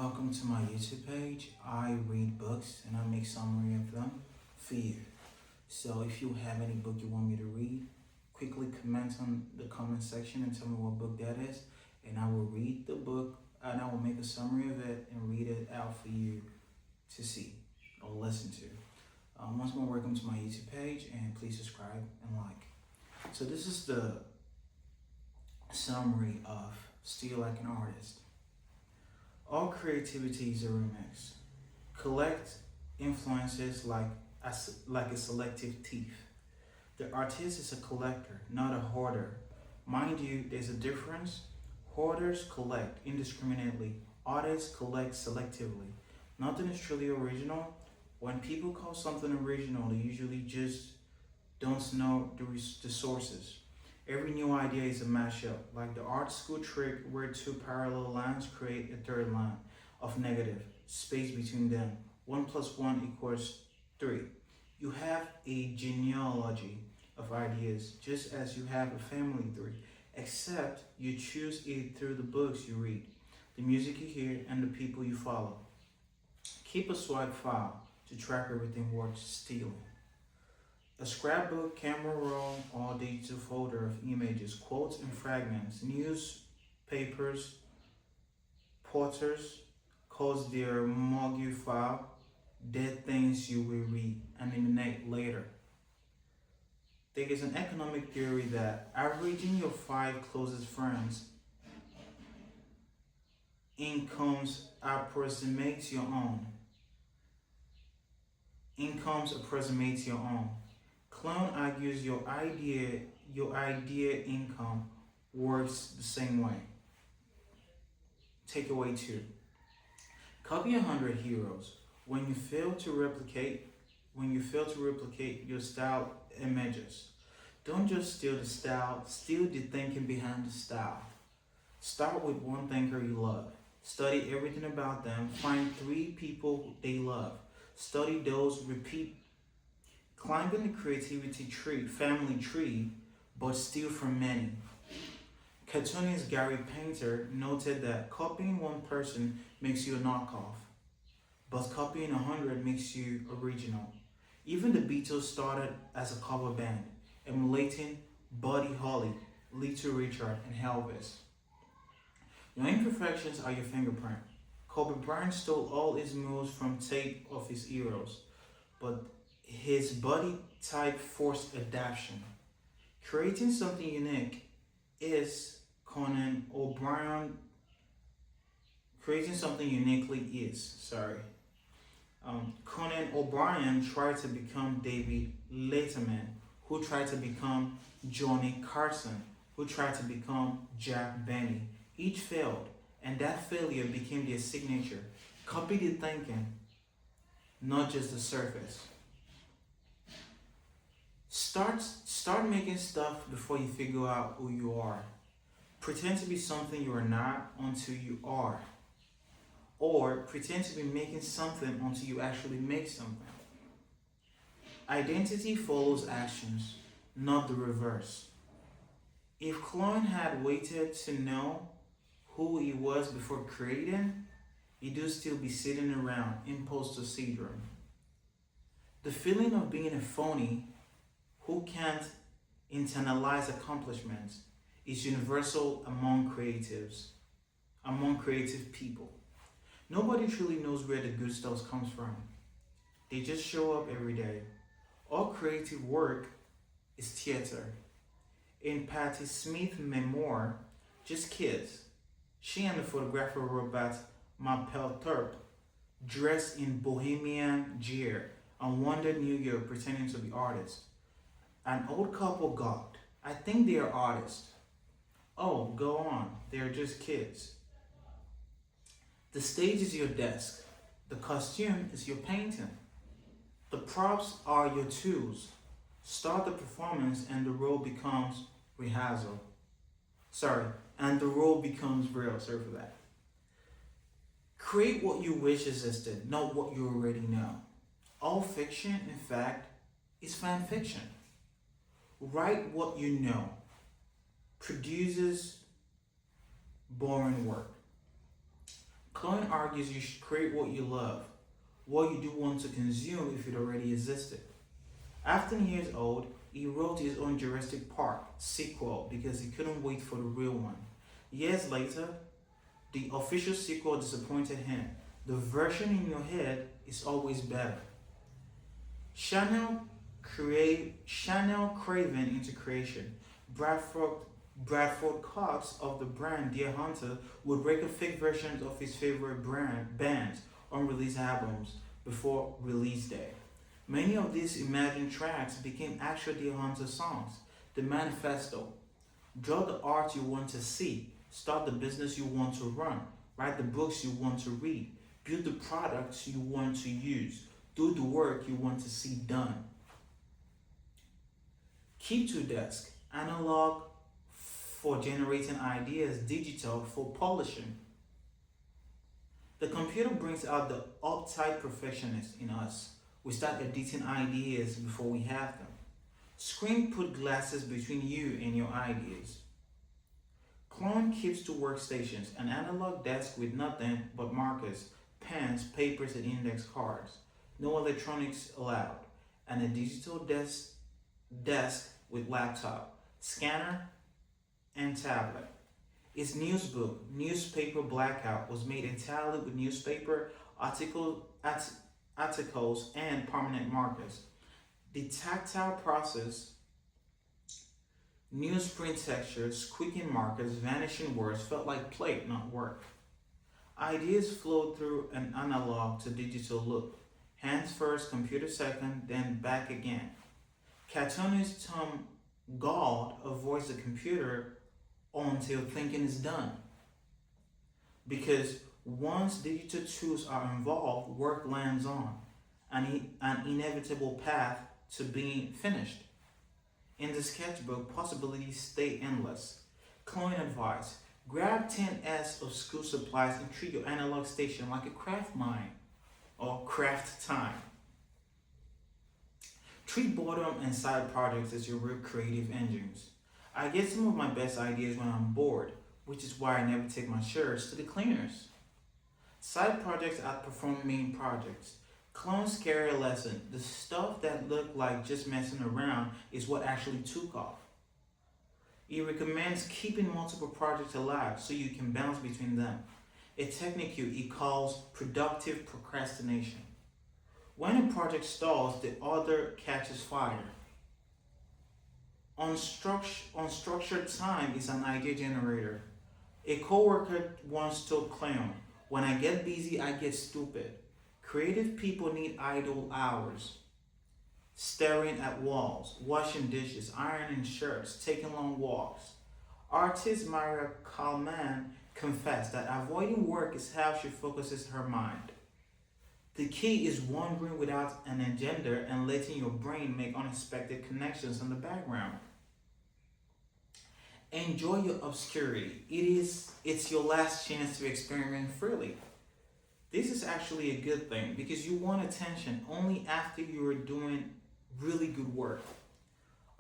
welcome to my YouTube page. I read books and I make summary of them for you. So if you have any book you want me to read, quickly comment on the comment section and tell me what book that is, and I will read the book and I will make a summary of it and read it out for you to see or listen to. Once more, welcome to my YouTube page and please subscribe and like. So this is the summary of Steal Like an Artist. All creativity is a remix. Collect influences like a selective thief. The artist is a collector, not a hoarder. Mind you, there's a difference. Hoarders collect indiscriminately. Artists collect selectively. Nothing is truly original. When people call something original, they usually just don't know the sources. Every new idea is a mashup, like the art school trick where two parallel lines create a third line of negative space between them. 1 + 1 = 3. You have a genealogy of ideas, just as you have a family tree, except you choose it through the books you read, the music you hear, and the people you follow. Keep a swipe file to track everything worth stealing. A scrapbook, camera roll, or digital folder of images, quotes, and fragments. Newspapers, porters, calls their Mogu file, dead things you will read and eliminate later. There is an economic theory that averaging your 5 closest friends' incomes approximates your own. Clown argues your idea income works the same way. Takeaway 2. Copy 100 heroes. When you fail to replicate your style images. Don't just steal the style, steal the thinking behind the style. Start with one thinker you love. Study everything about them. Find 3 people they love. Study those, repeat. Climbing the creativity tree, family tree, but steal from many. Cartoonist Gary Painter noted that copying one person makes you a knockoff, but copying 100 makes you original. Even the Beatles started as a cover band, emulating Buddy Holly, Little Richard, and Elvis. Your imperfections are your fingerprint. Kobe Bryant stole all his moves from tape of his heroes, but his body type forced adaptation. Creating something unique is Conan O'Brien. Creating something uniquely is, Conan O'Brien tried to become David Letterman, who tried to become Johnny Carson, who tried to become Jack Benny. Each failed, and that failure became their signature. Copy the thinking, not just the surface. Start making stuff before you figure out who you are. Pretend to be something you are not until you are. Or pretend to be making something until you actually make something. Identity follows actions, not the reverse. If Clown had waited to know who he was before creating, he'd still be sitting around imposter syndrome. The feeling of being a phony who can't internalize accomplishments is universal among creative people. Nobody truly knows where the good stuff comes from. They just show up every day. All creative work is theater. In Patti Smith's memoir, Just Kids, she and the photographer Robert Mapplethorpe dressed in bohemian gear and wandered New York pretending to be artists. An old couple gawked. I think they are artists. Oh, go on. They are just kids. The stage is your desk. The costume is your painting. The props are your tools. Start the performance and the role becomes rehearsal. And the role becomes real. Sorry for that. Create what you wish existed, not what you already know. All fiction, in fact, is fan fiction. Write what you know. Produces boring work. Cohen argues you should create what you love, what you do want to consume if it already existed. After years old, he wrote his own Jurassic Park sequel because he couldn't wait for the real one. Years later, the official sequel disappointed him. The version in your head is always better. Chanel Craven into creation. Bradford Bradford Cox of the brand Deer Hunter would record fake versions of his favorite bands on release albums before release day. Many of these imagined tracks became actual Deer Hunter songs. The manifesto: draw the art you want to see, start the business you want to run, write the books you want to read, build the products you want to use, do the work you want to see done. Key to desk: analog for generating ideas, digital for polishing. The computer brings out the uptight perfectionist in us. We start editing ideas before we have them. Screen put glasses between you and your ideas. Clone keeps two workstations: an analog desk with nothing but markers, pens, papers, and index cards. No electronics allowed. And a digital desk with laptop, scanner, and tablet. Its newspaper blackout was made entirely with newspaper, articles, and permanent markers. The tactile process: newsprint textures, squeaking markers, vanishing words felt like play, not work. Ideas flowed through an analog to digital loop. Hands first, computer second, then back again. Cartoonist Tom Gauld avoids the computer until thinking is done. Because once digital tools are involved, work lands on an inevitable path to being finished. In the sketchbook, possibilities stay endless. Clone advice: grab 10s of school supplies and treat your analog station like a craft mine or craft time. Treat boredom and side projects as your real creative engines. I get some of my best ideas when I'm bored, which is why I never take my shirts to the cleaners. Side projects outperform main projects. Clone's scary lesson: the stuff that looked like just messing around is what actually took off. He recommends keeping multiple projects alive so you can bounce between them, a technique he calls productive procrastination. When a project stalls, the other catches fire. Unstructured time is an idea generator. A coworker once told Clown, "When I get busy, I get stupid." Creative people need idle hours. Staring at walls, washing dishes, ironing shirts, taking long walks. Artist Maria Kalman confessed that avoiding work is how she focuses her mind. The key is wandering without an agenda and letting your brain make unexpected connections in the background. Enjoy your obscurity. It's your last chance to experiment freely. This is actually a good thing because you want attention only after you are doing really good work.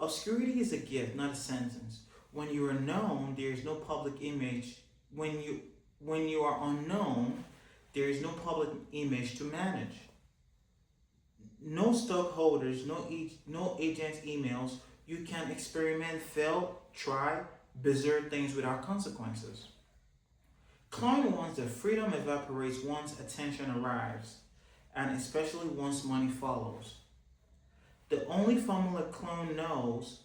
Obscurity is a gift, not a sentence. When you are known, there is no public image. When you are unknown, there is no public image to manage. No stockholders, no agents' emails. You can experiment, fail, try, bizarre things without consequences. Clone wants that freedom evaporates once attention arrives, and especially once money follows. The only formula Clone knows: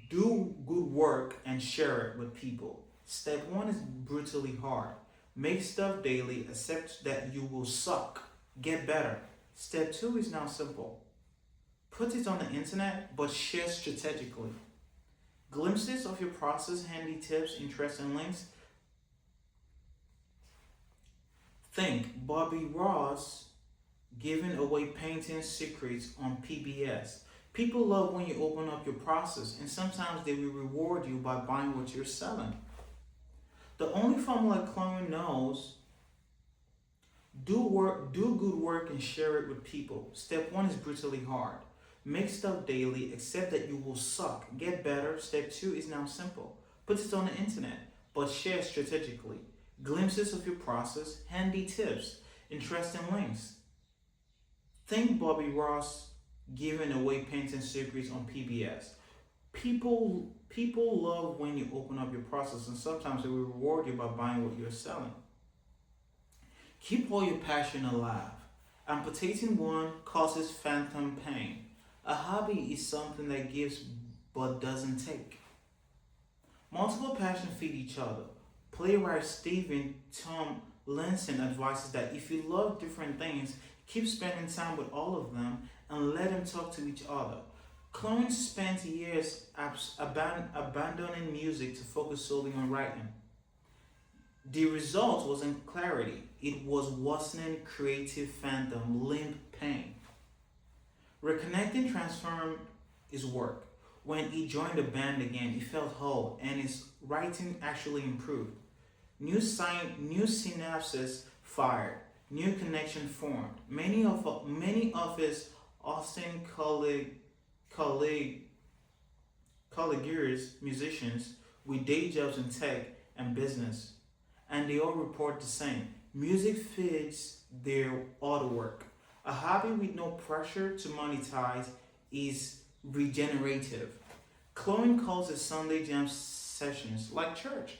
do good work and share it with people. Step one is brutally hard. Make stuff daily, accept that you will suck, get better. Step two is now simple. Put it on the internet, but share strategically. Glimpses of your process, handy tips, interesting links. Think Bobby Ross giving away painting secrets on PBS. People love when you open up your process, and sometimes they will reward you by buying what you're selling. The only formula Clone knows: do good work and share it with people. Step one is brutally hard. Make stuff daily, accept that you will suck, get better. Step two is now simple. Put it on the internet, but share strategically. glimpses of your process, handy tips, interesting links. Think Bobby Ross giving away painting secrets on PBS. People love when you open up your process, and sometimes they will reward you by buying what you're selling. Keep all your passion alive. Amputating one causes phantom pain. A hobby is something that gives but doesn't take. Multiple passions feed each other. Playwright Stephen Tom Linson advises that if you love different things, keep spending time with all of them and let them talk to each other. Chloe spent years abandoning music to focus solely on writing. The result wasn't clarity, it was worsening creative phantom, limp pain. Reconnecting transformed his work. When he joined the band again, he felt whole and his writing actually improved. New synapses fired, new connection formed. Many of his Austin colleague, colleagues, musicians with day jobs in tech and business, and they all report the same. Music feeds their auto work. A hobby with no pressure to monetize is regenerative. Chloe calls his Sunday jam sessions like church.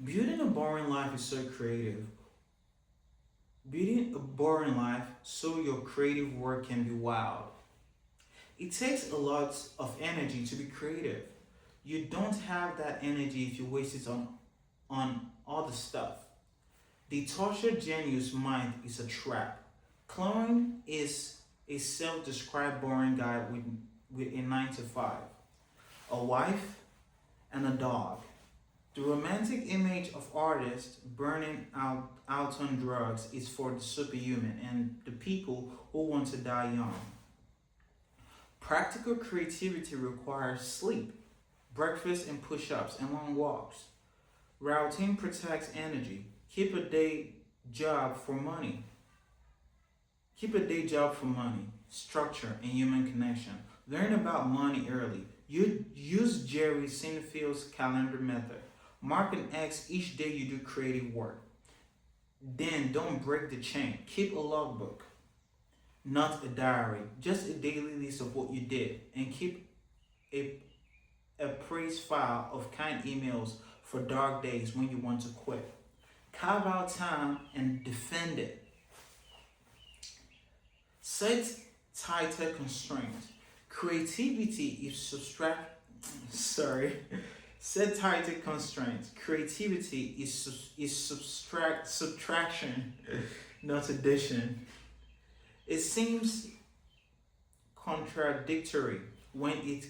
Building a boring life is so creative. Building a boring life so your creative work can be wild. It takes a lot of energy to be creative. You don't have that energy if you waste it on other stuff. The tortured genius mind is a trap. Chloe is a self-described boring guy with a 9 to 5, a wife, and a dog. The romantic image of artists burning out on drugs is for the superhuman and the people who want to die young. Practical creativity requires sleep, breakfast and push-ups and long walks. Routine protects energy. Job for money. Keep a day job for money, structure, and human connection. Learn about money early. You use Jerry Sinfield's calendar method. Mark an X each day you do creative work. Then don't break the chain. Keep a logbook, not a diary, just a daily list of what you did, and keep a, a praise file of kind emails for dark days when you want to quit. Carve out time and defend it. Set tighter constraints. Creativity is sorry. Set tighter constraints. Creativity is subtraction, not addition. It seems contradictory when it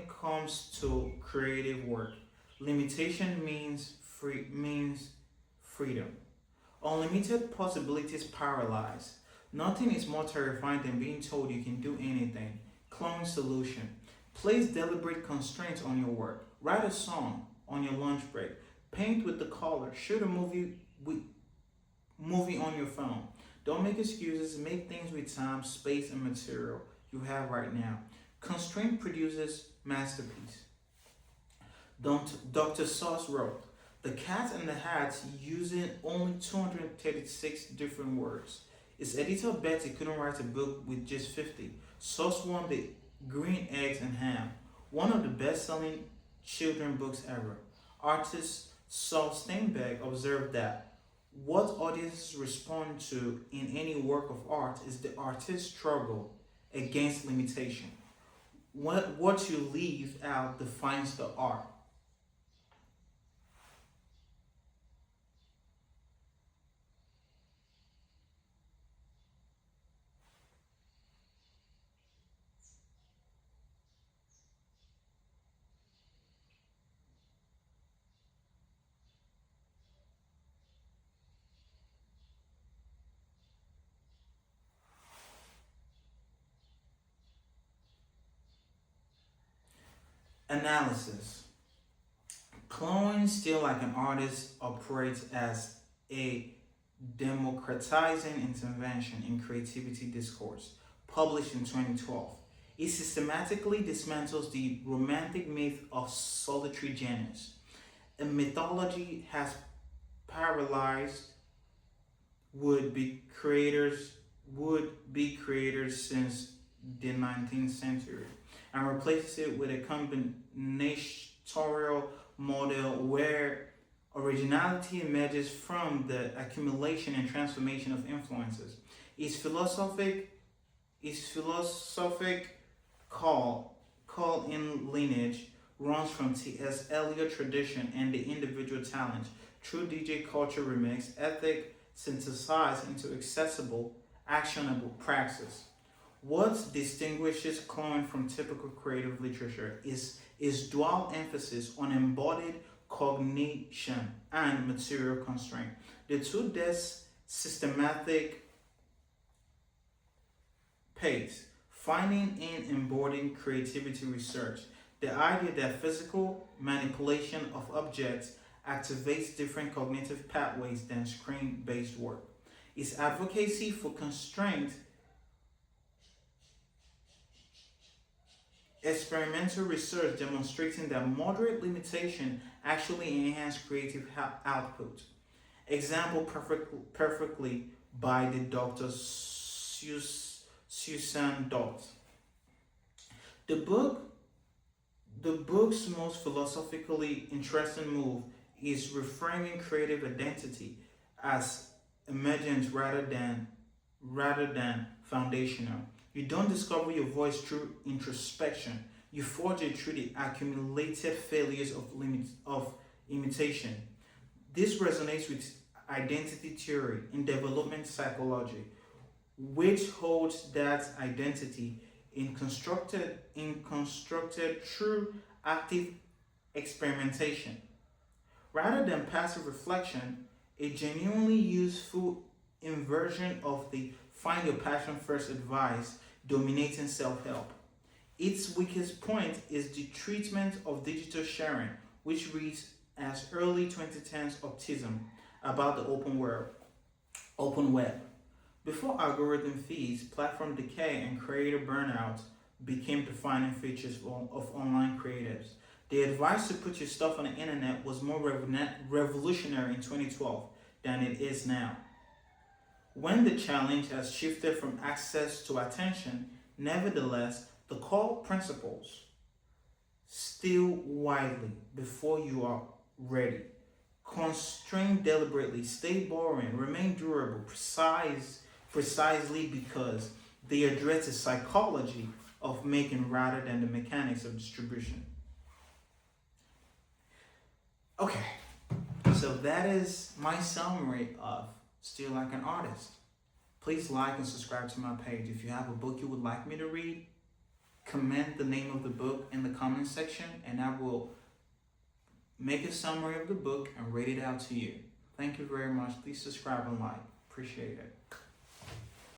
comes to creative work. Limitation means freedom. Unlimited possibilities paralyze. Nothing is more terrifying than being told you can do anything. Clone solution. Place deliberate constraints on your work. Write a song on your lunch break. Paint with the color. Shoot a movie on your phone. Don't make excuses. Make things with time, space, and material you have right now. Constraint produces masterpiece. Dr. Sauce wrote, "The Cat and the Hat using only 236 different words. His editor Betty couldn't write a book with just 50. Sauce won the Green Eggs and Ham, one of the best-selling children books ever." Artist Saul Steinbeck observed that what audiences respond to in any work of art is the artist's struggle against limitation. What you leave out defines the art. Analysis. Chloe, still like an artist, operates as a democratizing intervention in creativity discourse, published in 2012. It systematically dismantles the romantic myth of solitary genius. A mythology has paralyzed would be creators would be creators since the 19th century and replaces it with a combinatorial model where originality emerges from the accumulation and transformation of influences. Its philosophic call in lineage runs from T.S. Eliot tradition and the individual talent through DJ culture remix ethic synthesized into accessible, actionable praxis. What distinguishes clone from typical creative literature is dual emphasis on embodied cognition and material constraint. The two des systematic pace, finding and embodying creativity research. The idea that physical manipulation of objects activates different cognitive pathways than screen based work. Its advocacy for constraint experimental research demonstrating that moderate limitation actually enhance creative output. Example perfectly by the Dr. Susan Dot. The book the book's most philosophically interesting move is reframing creative identity as emergent rather than foundational. You don't discover your voice through introspection. You forge it through the accumulated failures of imitation. This resonates with identity theory in development psychology, which holds that identity in constructed through active experimentation. Rather than passive reflection, a genuinely useful inversion of the find your passion first advice dominating self help. Its weakest point is the treatment of digital sharing, which reads as early 2010s optimism about the open web. Before algorithm feeds, platform decay, and creator burnout became defining features of online creatives, the advice to put your stuff on the internet was more revolutionary in 2012 than it is now. When the challenge has shifted from access to attention, nevertheless, the core principles still widely before you are ready. Constrain deliberately, stay boring, remain durable, precisely because they address the psychology of making rather than the mechanics of distribution. Okay, so that is my summary of Still Like an Artist. Please like and subscribe to my page. If you have a book you would like me to read, comment the name of the book in the comment section and I will make a summary of the book and read it out to you. Thank you very much. Please subscribe and like. Appreciate it.